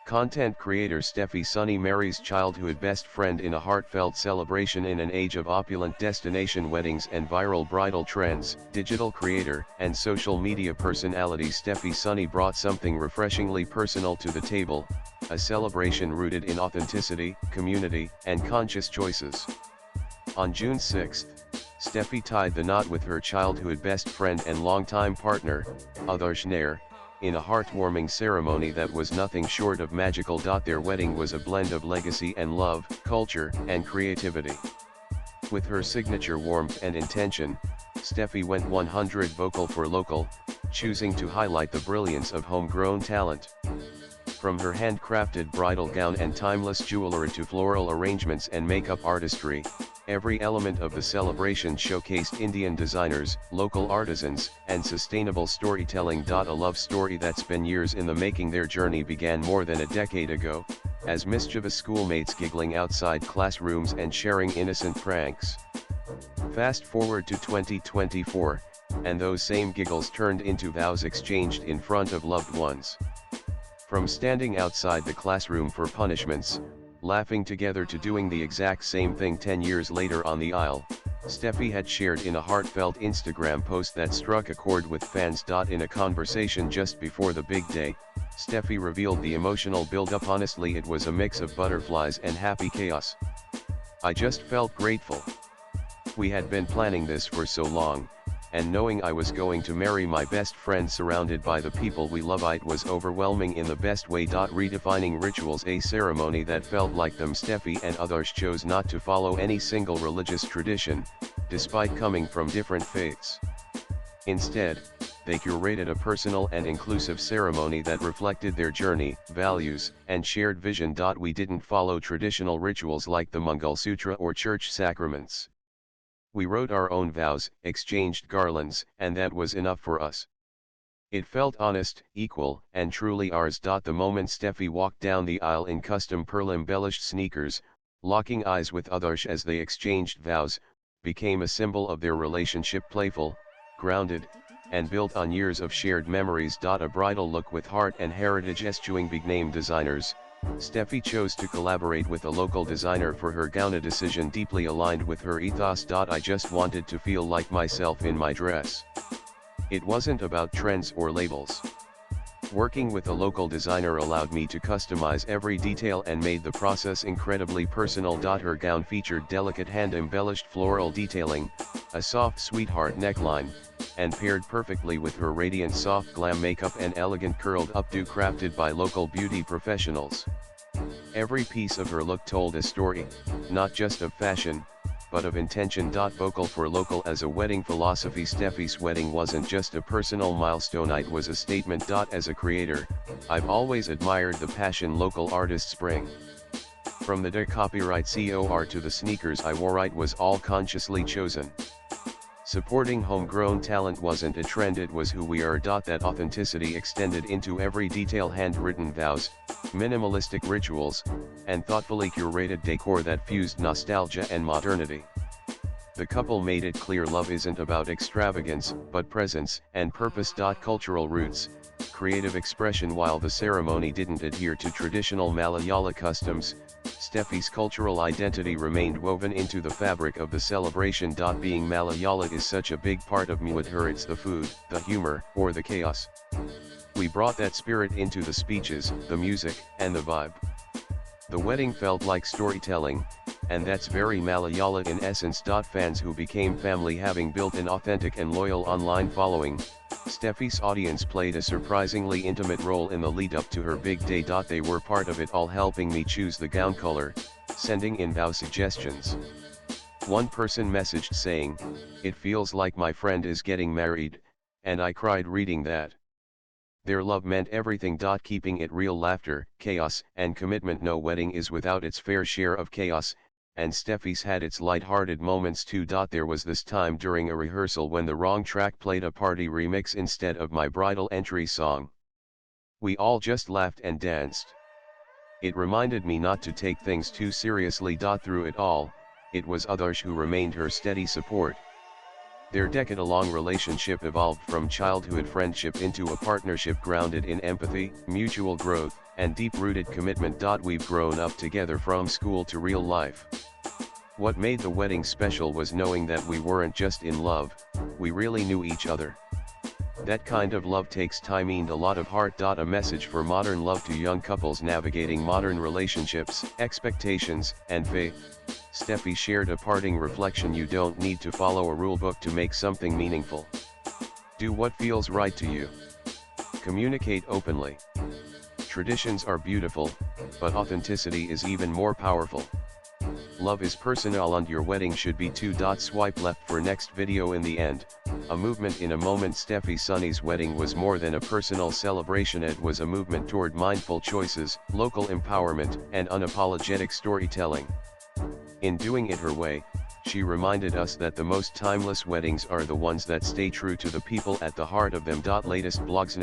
Content creator Steffy Sunny Marries childhood best friend in a heartfelt celebration in an age of opulent destination weddings and viral bridal trends. Digital creator and social media personality Steffy Sunny brought something refreshingly personal to the table, a celebration rooted in authenticity, community, and conscious choices. On June 6, Steffy tied the knot with her childhood best friend and longtime partner, Adarsh Nair, in a heartwarming ceremony that was nothing short of magical. Their wedding was a blend of legacy and love, culture and creativity. With her signature warmth and intention, Steffy went 100 vocal for local, choosing to highlight the brilliance of homegrown talent. From her handcrafted bridal gown and timeless jewelry to floral arrangements and makeup artistry, every element of the celebration showcased Indian designers, local artisans, and sustainable storytelling. A love story that's been years in the making. Their journey began more than a decade ago, as mischievous schoolmates giggling outside classrooms and sharing innocent pranks. Fast forward to 2024, and those same giggles turned into vows exchanged in front of loved ones. From standing outside the classroom for punishments, laughing together to doing the exact same thing 10 years later on the aisle, Steffy had shared in a heartfelt Instagram post that struck a chord with fans. In a conversation just before the big day, Steffy revealed the emotional build-up. Honestly, it was a mix of butterflies and happy chaos. I just felt grateful. We had been planning this for so long, and knowing I was going to marry my best friend surrounded by the people we love, it was overwhelming in the best way. Redefining rituals, a ceremony that felt like them. Steffy and others chose not to follow any single religious tradition, despite coming from different faiths. Instead, they curated a personal and inclusive ceremony that reflected their journey, values, and shared vision. We didn't follow traditional rituals like the Mangal Sutra or church sacraments. We wrote our own vows, exchanged garlands, and that was enough for us. It felt honest, equal, and truly ours. The moment Steffy walked down the aisle in custom pearl-embellished sneakers, locking eyes with Adarsh as they exchanged vows, became a symbol of their relationship. Playful, grounded, and built on years of shared memories. A bridal look with heart and heritage. Eschewing big-name designers, Steffy chose to collaborate with a local designer for her gown, a decision deeply aligned with her ethos. I just wanted to feel like myself in my dress. It wasn't about trends or labels. Working with a local designer allowed me to customize every detail and made the process incredibly personal. Her gown featured delicate hand-embellished floral detailing, a soft sweetheart neckline, and paired perfectly with her radiant soft glam makeup and elegant curled updo crafted by local beauty professionals. Every piece of her look told a story, not just of fashion, but of intention. Vocal for local as a wedding philosophy. Steffy's wedding wasn't just a personal milestone, it was a statement. As a creator, I've always admired the passion local artists bring. From the copyright COR to the sneakers I wore, it was all consciously chosen. Supporting homegrown talent wasn't a trend, it was who we are. That authenticity extended into every detail: handwritten vows, minimalistic rituals, and thoughtfully curated decor that fused nostalgia and modernity. The couple made it clear love isn't about extravagance, but presence and purpose. Cultural roots, creative expression. While the ceremony didn't adhere to traditional Malayala customs, Steffy's cultural identity remained woven into the fabric of the celebration. Being Malayala is such a big part of me. With her, it's the food, the humor, or the chaos. We brought that spirit into the speeches, the music, and the vibe. The wedding felt like storytelling, and that's very Malayala in essence. Fans who became family, having built an authentic and loyal online following, Steffy's audience played a surprisingly intimate role in the lead-up to her big day. They were part of it all, helping me choose the gown color, sending in vow suggestions. One person messaged saying, "It feels like my friend is getting married," and I cried reading that. Their love meant everything. Keeping it real, laughter, chaos, and commitment. No wedding is without its fair share of chaos, and Steffy's had its light-hearted moments too. There was this time during a rehearsal when the wrong track played a party remix instead of my bridal entry song. We all just laughed and danced. It reminded me not to take things too seriously. Through it all, it was Adarsh who remained her steady support. Their decade-long relationship evolved from childhood friendship into a partnership grounded in empathy, mutual growth, and deep-rooted commitment. We've grown up together from school to real life. What made the wedding special was knowing that we weren't just in love, we really knew each other. That kind of love takes time and a lot of heart. A message for modern love to young couples navigating modern relationships, expectations, and faith. Steffi shared a parting reflection: you don't need to follow a rulebook to make something meaningful. Do what feels right to you. Communicate openly. Traditions are beautiful, but authenticity is even more powerful. Love is personal and your wedding should be too. Swipe left for next video. In the end, a movement in a moment. Steffi Sunny's wedding was more than a personal celebration, it was a movement toward mindful choices, local empowerment, and unapologetic storytelling. In doing it her way, she reminded us that the most timeless weddings are the ones that stay true to the people at the heart of them. Latest blogs